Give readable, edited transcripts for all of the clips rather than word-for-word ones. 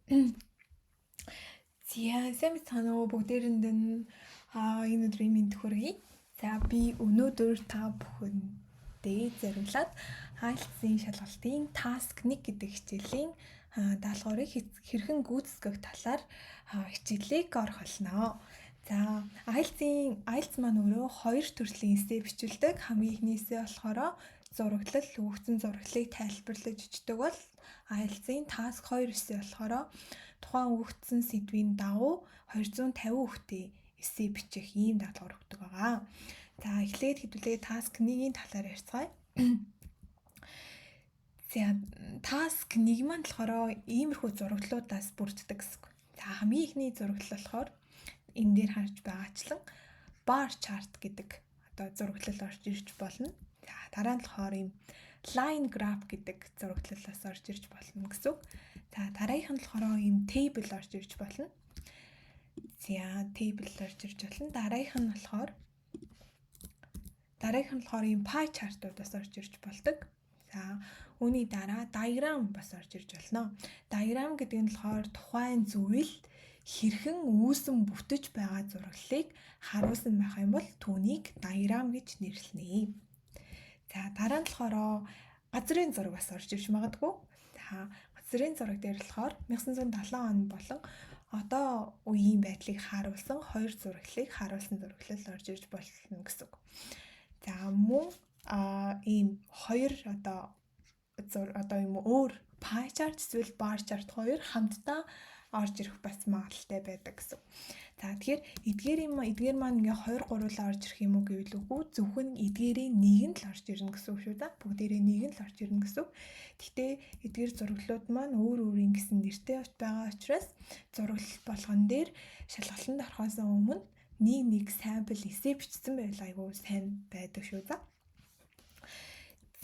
Сайн байна уу бүгдээрэнд нь энэ өдрийн мэнд хүргэе. За би өнөөдөр та бүхэндээ зориулаад IELTS-ийн шалгалтын task 1 гэдэг хичээлийн даалгаврыг хэрхэн гүйцэтгэх талаар хичээлийг орох болно. За IELTS маань өөрөө хоёр төрлийн эссе бичүүлдэг. Хамгийн эхний эссе болохоор зураглал, өгөгдсөн зураглалыг тайлбарлаж бичдэг бол IELTS-ийн task 2 эссе болохоор тухайн өгөгдсөн сэдвийн дагуу 250 өгтөй эссе бичих ийм даалгавар өгдөг байгаа. За эхлээд хэдүүлээ task 1-ийн талаар ярьцгаая. За task 1 маань болохоор иймэрхүү зураглалуудаас бүрддэг гэсэн. За хамгийн эхний зураглал болохоор энэ дээр харж байгаачлан bar chart гэдэг одоо зураглал орж ирж болно. За дараа нь болохоор ийм line graph гэдэг зураглалаас орж ирж болно гэсэн үг. За дараагийнх нь болохоор ийм table орж ирж болно. За table орж ирж болно. Дараагийнх нь болохоор ийм pie chart-уудаас орж ирж болдог. За үүний дараа diagram бас орж ирж болно. Diagram гэдэг нь болохоор тухайн зүйл хэрхэн үүсэн бүтэж байгаа зураглалыг харуулсан байх юм бол түүнийг diagram гэж нэрлэнэ. За дараа нь болохоор газрын зураг бас орж ирж магадгүй. За газрын зураг дээр болохоор 1970 он болон одоо үеийн байдлыг харуулсан хоёр зураглалыг харуулсан зураглал орж ирж болно гэсэн үг. За мөн ийм хоёр одоо юм өөр pie chart эсвэл bar chart хоёр хамтдаа орж ирэх бас магадaltaй байдаг гэсэн. За тэгэхээр эдгээр маань ингээ 2 3-лаа орж ирэх юм уу гэвэл үгүй зөвхөн эдгээрийн нэг нь л орж ирнэ гэсэн үг шүү дээ. Бүгдээрээ нэг нь л орж ирнэ гэсэн үг. Гэхдээ эдгээр зураглалууд маань өөр өөрийн гэсэн нэртэй байгаа учраас зураглал болгон дээр шалгалтанд орохоос өмнө нэг сампл эссе бичсэн байвал айгүй сайн байдаг шүү дээ.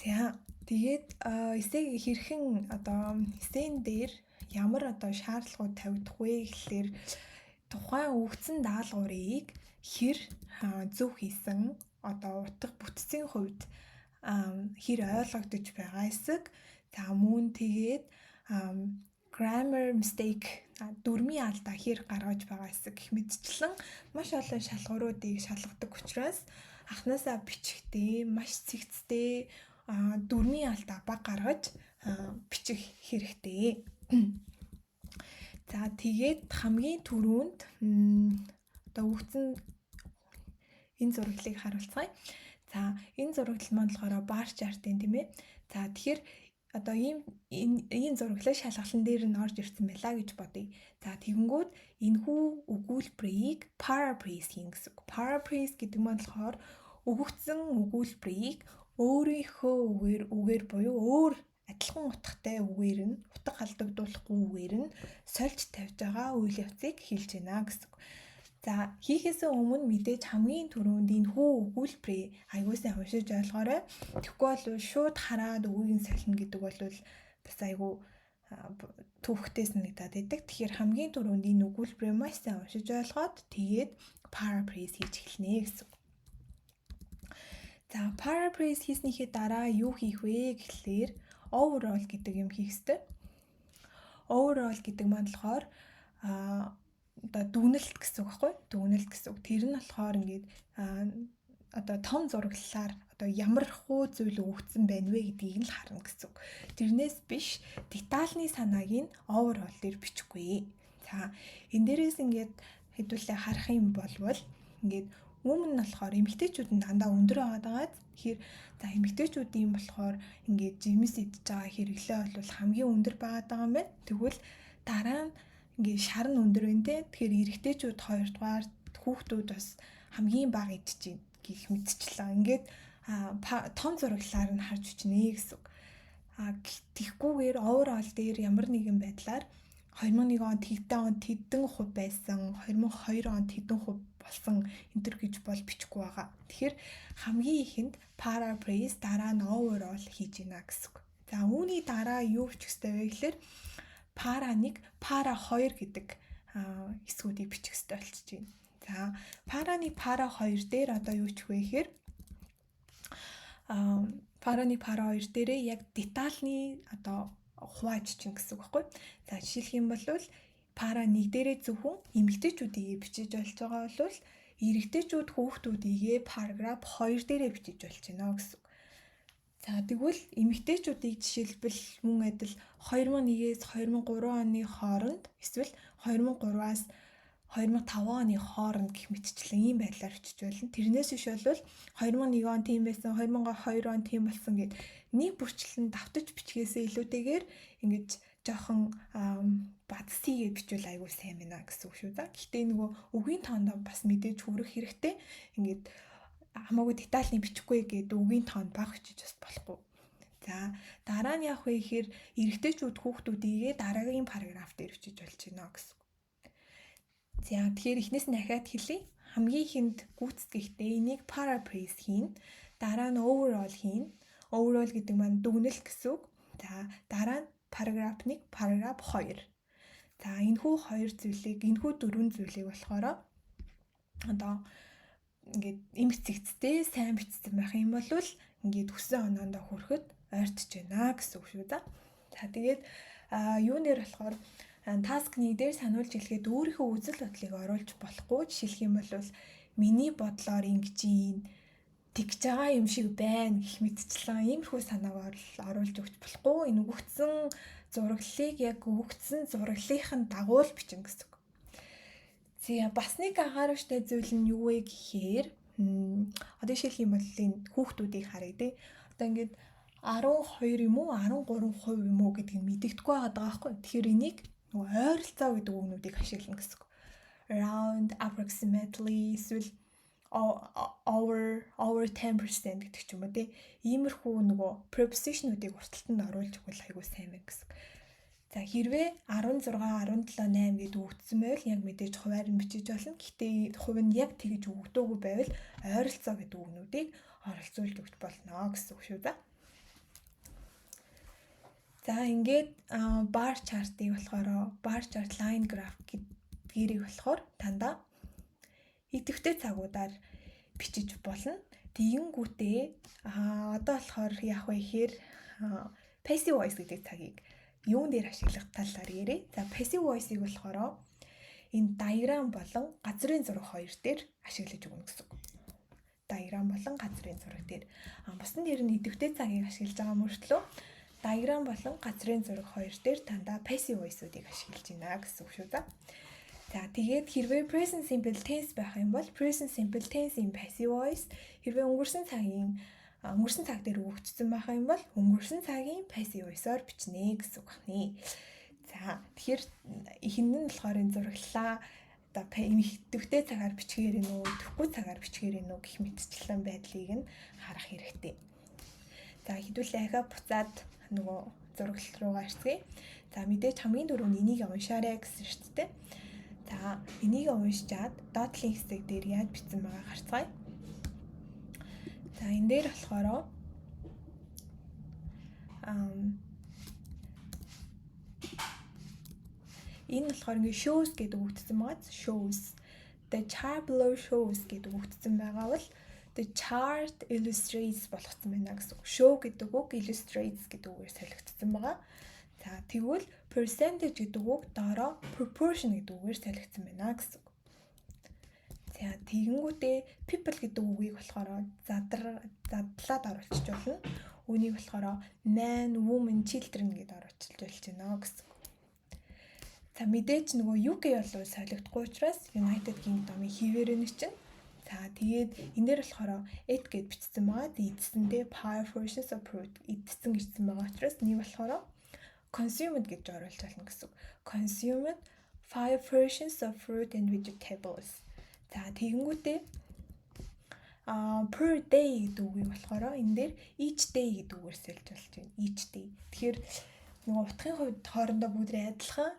За тэгээд эссег хэрхэн эссен дээр ямар шаардлагууд тавигдах вэ гэхлээр тухайн өгсөн даалгаврыг хэр зөв хийсэн утга бүтцийн хувьд хэр ойлгогдож байгаа эсэг за мөн тэгээд grammar mistake дүрмийн алдаа хэр гаргаж байгаа эсэг гэх мэтчлэн маш олон шалгууруудыг шалгадаг учраас анхнаасаа бичихдээ маш цэгцтэй дүрмийн алдаа баг гаргаж бичих хэрэгтэй. За тэгээд хамгийн түрүүнд өгсөн энэ зураглалыг харуулцгаая. За энэ зураглал маань болохоор bar chart-ын тийм ээ. За тэгэхээр ийм зураглал шалгалан дээр нь орж ирсэн байлаа гэж бодъё. За тэгэнгүүт энэхүү өгүүлбэрийг paraphrase хийн гэсэн. Paraphrase гэдэг маань болохоор өгөгдсөн өгүүлбэрийг өөрийнхөө үгээр буюу өөр адилхан утгатай үгээр нь утга халдагдуулахгүй үгээр нь сольж тавьж байгаа үйл явцыг хэлж байна гэсэн. За хийхээс өмнө мэдээж хамгийн түрүүнд энэ хүү өгүүлбэрээ аягуулсан уншиж ойлгоорой. Тэгэхгүй бол шууд хараад үгийг солино гэдэг бол бас айгүй төвхтэй санагдаад байдаг. Тэгэхээр хамгийн түрүүнд энэ өгүүлбэрээ маш сайн уншиж ойлгоод тэгээд paraphrase хийж эхэлнэ гэсэн. За paraphrase хийснийхээ дараа юу хийх вэ гэхлээр overall гэдэг юм хийх ёстой. Overall гэдэг маань болохоор дүгнэлт гэсэн үг байхгүй? Дүгнэлт гэсэн үг. Тэр нь болохоор ингээд том зураглалаар ямар хуу зүйл өгөгдсөн байна вэ гэдгийг нь л харна гэсэн үг. Тэрнээс биш детальны санааг нь overall дээр бичихгүй. За энэ дээрээс ингээд хэдүүлээ харах юм болвол ингээд өмнө нь болохоор эмэгтэйчүүд нь дандаа өндөр байгаад тэгэхээр за эмэгтэйчүүдийн болохоор ингээд жимс идж байгаа хэрэглээ бол хамгийн өндөр байгаад байгаа юм байна. Тэгвэл дараа нь ингээд шар нь өндөр байна те. Тэгэхээр эрэгтэйчүүд хоёрдугаар хүүхдүүд бас хамгийн бага идэж байна гэх мэтчлээ. Ингээд том зураглалаар нь харж үчнэ гэсэн үг. Тэгхгүйгээр overall дээр ямар нэгэн байдлаар 2001 онд хэдэн хувь байсан, 2002 онд хэдэн хувь болсон энэ төр гэж бол бичихгүй байгаа. Тэгэхээр хамгийн ихэнд paraphrase дараа нь overall хийж гинэ гэсэн үг. За үүний дараа юу бичих ёстой вэ гэхээр para 1, para 2 гэдэг хэсгүүдийг бичих ёстой болчихж байна. За para-ны para 2 дээр юу бичих вэ гэхээр para 2 дээрээ яг детальны хувааж чинь гэсэн үг байхгүй. За жишээлх юм бол пара 1 дээрээ зөвхөн эмэгтэйчүүдийг бичиж болж байгаа бол эрэгтэйчүүд хүүхдүүдийгээ параграф 2 дээрээ бичиж болж байна гэсэн үг. За тэгвэл эмэгтэйчүүдийг жишээлбэл мөн адил 2001-ээс 2003 оны хооронд эсвэл 2003-аас 2005 оны хооронд гэх мэтчлэн ийм байдлаар бичиж болно. Тэрнээс биш бол 2001 он тийм байсан, 2002 он тийм болсон гэд нэг бүрчлэн давтаж бичгээсээ илүүтэйгээр ингэж жоохон бадсийгээ бичвэл айгүй сайн байна гэсэн үг шүү да. Гэхдээ нөгөө үгийн тоондоо бас мэдээж хүрэх хэрэгтэй. Ингээд хамаагүй детальны бичихгүй гэдэг үгийн тоонд бага бичиж бас болохгүй. За дараа нь яах вэ гэхээр эрэгтэйчүүд хүүхдүүдийгээ дараагийн параграф дээр бичиж болж байна гэсэн. За тэгэхээр эхнээс нь дахиад хэлье. Хамгийн ихэнд гүйцэтгэхдээ энийг paraphrase хийн. Дараа нь overall хийн. Overall гэдэг маань дүгнэлт гэсэн үг. За дараа нь параграф 1, параграф 2. За энэхүү 4 зүйлийг болохоор одоо ингээд эмх цэгцтэй сайн бичсэн байх юм бол ингээд хүссэн оноондоо хүрэхэд ойртож байна гэсэн үг шүү да. За тэгээд юунээр болохоор таск 1 дээр сануулж хэлэхэд өөрийнхөө үзэл бодлыг оруулж болохгүй. Жишээлх юм бол миний бодлоор ингэж тэгж байгаа юм шиг байна гэх мэтчлэн иймэрхүү санааг оруулж өгч болохгүй. Энэ өгөгдсөн зураглалыг яг өгөгдсөн зураглалын дагуу л бичнэ гэсэн үг. За бас нэг анхаарамжтай зүйл нь юу вэ гэхээр одоо жишээлх юм бол энэ хүүхдүүдийг харъя тий. Одоо ингээд 12 юм уу 13% юм уу гэдгийг мэдэгдэхгүй байгаа байхгүй. Тэгэхээр энийг нөгөө ойролцоо гэдэг үгнүүдийг ашиглана гэсэн үг. Around, approximately, эсвэл over 10% гэдэг ч юм уу тий. Иймэрхүү нөгөө preposition-уудыг урталтанд оруулж өгвөл айгүй сайн байна гэсэн. За хэрвээ 16, 17, 8 гэдэг өгдсөн байвал яг мэдээж хуваар нь бичиж болно. Гэхдээ хувь нь яг тэгж өгдөөгүй байвал ойролцоо гэдэг үгнүүдийг оролцуулж өгч болно гэсэн үг шүү да. За ингээд bar chart-ыг болохоор bar chart line graph гэдгээрийг болохоор дандаа идэвхтэй цагуудаар бичиж болно. Тэгэнгүүтээ одоо болохоор яах вэ гэхээр passive voice гэдэг цагийг юун дээр ашиглах талаар ярив. За passive voice-ыг болохоор энэ диаграм болон газрын зураг хоёр дээр ашиглаж өгнө гэсэн үг. Диаграм болон газрын зураг дээр. Бусдын дээр нь идэвхтэй цагийг ашиглаж байгаа мөртлөө диаграм болон газрын зураг хоёр дээр дандаа passive voice-уудыг ашиглаж байна гэсэн үг шүү да. За тэгээд хэрвээ present simple tense байх юм бол present simple tense-ийн passive voice хэрвээ өнгөрсөн цаг дээр өгөгдсөн байх юм бол өнгөрсөн цагийн passive voice-оор бичнэ гэсэн үг байна. За тэгэхээр ихэнд нь болохоор энэ зураглалаа одоо идэвхтэй цагаар бичгээр нь үү, идэвхгүй цагаар бичгээр нь үү гэх мэтчлэн байдлыг нь харах хэрэгтэй. За хэдүүлээ ахаа буцаад нөгөө зураглал руугаа ирцгээе. За мэдээж хамгийн түрүүнд энийг уншаарай гэсэн шүү дээ. За энийг уншчаад доотлын хэсэг дээр яаж бичсэн байгааг харцгаая. За энэ дээр болохоор энэ болохоор ингээ shows гэдэг үгдсэн байгаа. Shows. The chart below shows гэдэг үгдсэн байгаа бол the chart illustrates болгосон байна гэсэн үг. Show гэдэг үг illustrates гэдэг үгээр солигдсон байгаа. За тэгвэл percentage гэдэг үг доороо proportion гэдэг үгээр солигдсон байна гэсэн үг. За тэгэнгүүтээ people гэдэг үгийг болохоор задлаад оруулчих болно. Үүнийг болохоор man, woman, children гэдээ оруулж болж байна гэсэн үг. За мэдээж нөгөө UK болов солигдохгүй учраас United Kingdom-ийн хിവэр нь чинь. За тэгээд энэ дээр болохоор it гэд бичсэн байгаа. Эцэстээ 5 versions of fruit эцэстэн гэсэн байгаа учраас нэг болохоор consumed гэж оруулж болно гэсэн үг. Consumed 5 versions of fruit and vegetables. За тэгэнгүүтээ per day гэдэг үгийг болохоор энэ дээр each day гэдэг үгээр сэлж болж байна. Each day. Тэгэхээр нөгөө утгын хувьд хоорондоо бүгд адилхан.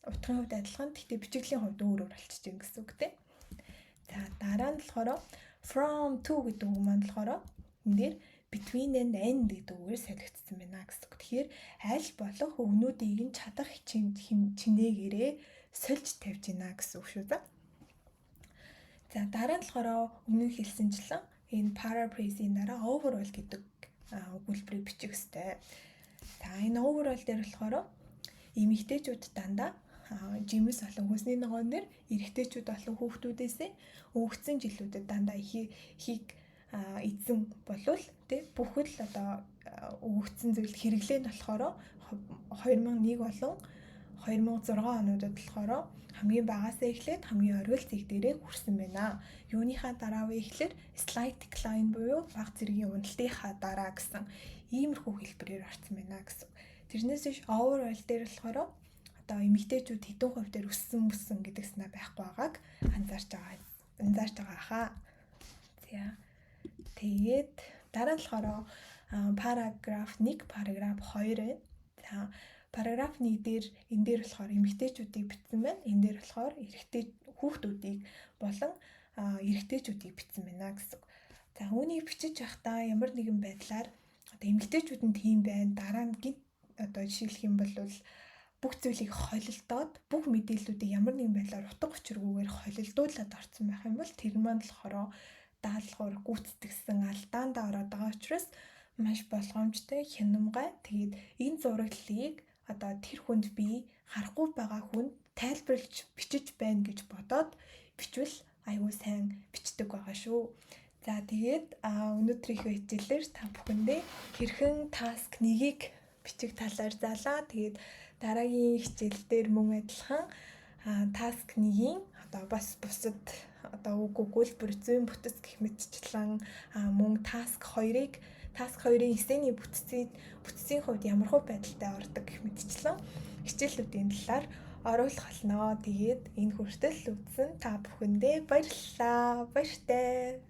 Утгын хувьд адилхан. Гэхдээ бичигдлийн хувьд өөр болчихж байна гэсэн үг тийм. За дараа нь болохоор from to гэдэг үг маань болохоор энэ дээр between and гэдэг үгээр солигдсон байна гэсэн үг. Тэгэхээр аль болох өгнүүдийг нь чадах чинээгээрээ сольж тавьж байна гэсэн үг шүү да. За дараа нь болохоор өмнө хэлсэнчлэн энэ paraphrase-ийн дараа overall гэдэг өгүүлбэрийг бичих ёстой. За энэ overall дээр болохоор эмэгтэйчүүд дандаа жимс болон хүйсний ногооноор эрэгтэйчүүд болон хүүхдүүдээсээ өнгөрцөн жилүүдэд дандаа ихийг эзэн болвол тий бүхэл одоо өнгөрцөн зүйл хэрэглээ нь болохоор 2001 болон 2006 онуудад болохоор хамгийн багасаа эхлээд хамгийн оргил зэг дээрээ хүрсэн байна. Юуныхаа дараа вэ гэхэлэр slight decline буюу бага зэргийн уналтынхаа дараа гэсэн иймэрхүү хэлбэрээр орсон байна гэсэн. Тэрнээс биш overall дээр болохоор одоо эмэгтэйчүүд хэдэн хувь дээр өссөн гэдэг санаа байхгүй байгааг анзаарч байгаа хаа. За тэгээд дараа нь болохоор параграф 1, параграф 2 байна. За параграф 1 дээр энэ дээр болохоор эмэгтэйчүүдийг бичсэн байна. Энэ дээр болохоор хүүхдүүдийг болон эрэгтэйчүүдийг бичсэн байна гэсэн. За үүнийг бичиж байхдаа ямар нэгэн байдлаар одоо эмэгтэйчүүд нь тийм байна. Дараа нь гинт одоо жишээлх юм бол бүх зүйлийг холилдоод бүх мэдээллүүдийг ямар нэгэн байдлаар утга учиргүйгээр холилдуулаад орсон байх юм бол тэр маань болохоор даалгавар гүйцэтгсэн алдаанд ороод байгаа учраас маш болгоомжтой хянамгай. Тэгээд энэ зураглалыг одоо тэр хүнд би харахгүй байгаа хүнд тайлбарлаж бичиж байна гэж бодоод бичвэл аюу сайн бичдэг байгаа шүү. За тэгээд өнөөдрийнхөө хичээлээр та бүхэндээ хэрхэн task 1-ийг бичих талаар заалаа. Тэгээд дараагийн хичээлдээр мөн адилхан task 1-ийн одоо бас бусад одоо өгүүлбэр зүйн бүтэц гэх мэтчлэн мөн task 2-ын эсэний бүтцийн хувьд ямархуу байдалтай ордог гэх мэтчлэн хичээлүүдийн талаар оруулах болно. Тэгээд энэ хүртэл үзсэн та бүхэндээ баярлалаа. Баяртай.